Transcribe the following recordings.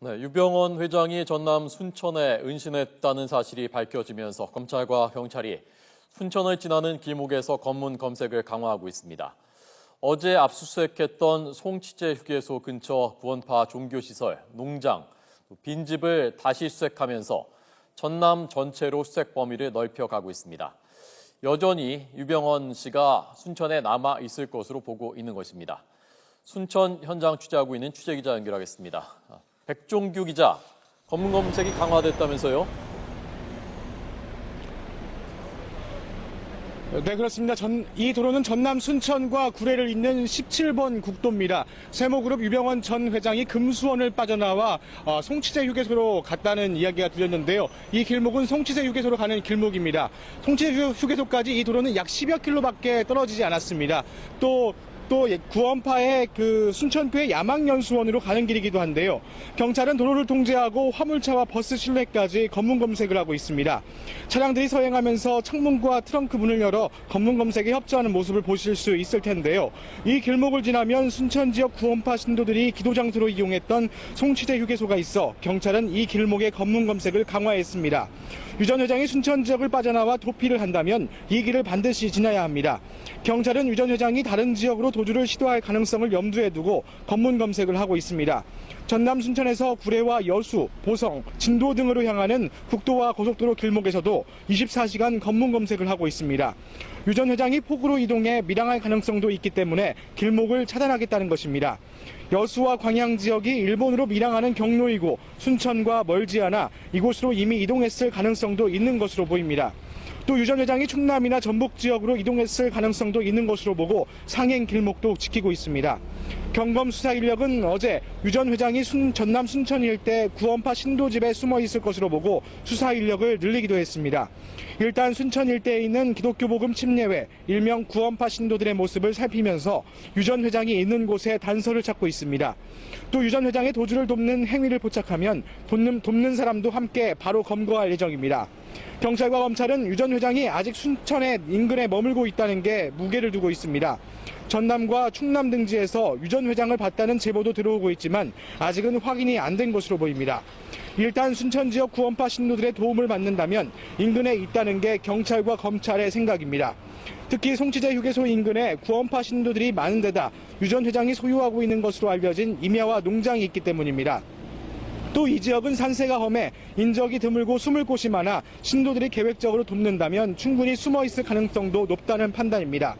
네, 유병언 회장이 전남 순천에 은신했다는 사실이 밝혀지면서 검찰과 경찰이 순천을 지나는 길목에서 검문 검색을 강화하고 있습니다. 어제 압수수색했던 송치제 휴게소 근처 구원파 종교시설, 농장, 빈집을 다시 수색하면서 전남 전체로 수색 범위를 넓혀가고 있습니다. 여전히 유병언 씨가 순천에 남아 있을 것으로 보고 있는 것입니다. 순천 현장 취재하고 있는 취재기자 연결하겠습니다. 백종규 기자, 검문 검색이 강화됐다면서요? 네, 그렇습니다. 이 도로는 전남 순천과 구례를 잇는 17번 국도입니다. 세모그룹 유병언 전 회장이 금수원을 빠져나와 송치제 휴게소로 갔다는 이야기가 들렸는데요. 이 길목은 송치제 휴게소로 가는 길목입니다. 송치제 휴게소까지 이 도로는 약 10여 킬로밖에 떨어지지 않았습니다. 또 구원파의 순천교회 야망연수원으로 가는 길이기도 한데요. 경찰은 도로를 통제하고 화물차와 버스 실내까지 검문 검색을 하고 있습니다. 차량들이 서행하면서 창문과 트렁크 문을 열어 검문 검색에 협조하는 모습을 보실 수 있을 텐데요. 이 길목을 지나면 순천 지역 구원파 신도들이 기도 장소로 이용했던 송치제 휴게소가 있어 경찰은 이 길목의 검문 검색을 강화했습니다. 유 전 회장이 순천 지역을 빠져나와 도피를 한다면 이 길을 반드시 지나야 합니다. 경찰은 유 전 회장이 다른 지역으로 도주를 시도할 가능성을 염두에 두고 검문 검색을 하고 있습니다. 전남 순천에서 구례와 여수, 보성, 진도 등으로 향하는 국도와 고속도로 길목에서도 24시간 검문 검색을 하고 있습니다. 유 전 회장이 폭우로 이동해 밀항할 가능성도 있기 때문에 길목을 차단하겠다는 것입니다. 여수와 광양 지역이 일본으로 밀항하는 경로이고 순천과 멀지 않아 이곳으로 이미 이동했을 가능성도 있는 것으로 보입니다. 또 유 전 회장이 충남이나 전북 지역으로 이동했을 가능성도 있는 것으로 보고 상행 길목도 지키고 있습니다. 경검 수사 인력은 어제 유 전 회장이 전남 순천 일대 구원파 신도집에 숨어 있을 것으로 보고 수사 인력을 늘리기도 했습니다. 일단 순천 일대에 있는 기독교 복음 침례회, 일명 구원파 신도들의 모습을 살피면서 유 전 회장이 있는 곳에 단서를 찾고 있습니다. 또 유 전 회장의 도주를 돕는 행위를 포착하면 돕는 사람도 함께 바로 검거할 예정입니다. 경찰과 검찰은 유 전 회장이 아직 순천의 인근에 머물고 있다는 게 무게를 두고 있습니다. 전남과 충남 등지에서 유 전 회장을 봤다는 제보도 들어오고 있지만 아직은 확인이 안 된 것으로 보입니다. 일단 순천 지역 구원파 신도들의 도움을 받는다면 인근에 있다는 게 경찰과 검찰의 생각입니다. 특히 송치제 휴게소 인근에 구원파 신도들이 많은 데다 유 전 회장이 소유하고 있는 것으로 알려진 임야와 농장이 있기 때문입니다. 또 이 지역은 산세가 험해 인적이 드물고 숨을 곳이 많아 신도들이 계획적으로 돕는다면 충분히 숨어 있을 가능성도 높다는 판단입니다.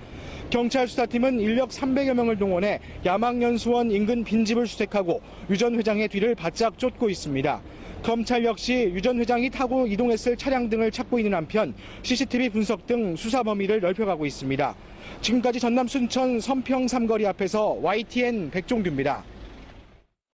경찰 수사팀은 인력 300여 명을 동원해 야망연수원 인근 빈집을 수색하고 유 전 회장의 뒤를 바짝 쫓고 있습니다. 검찰 역시 유 전 회장이 타고 이동했을 차량 등을 찾고 있는 한편 CCTV 분석 등 수사 범위를 넓혀가고 있습니다. 지금까지 전남 순천 선평 삼거리 앞에서 YTN 백종규입니다.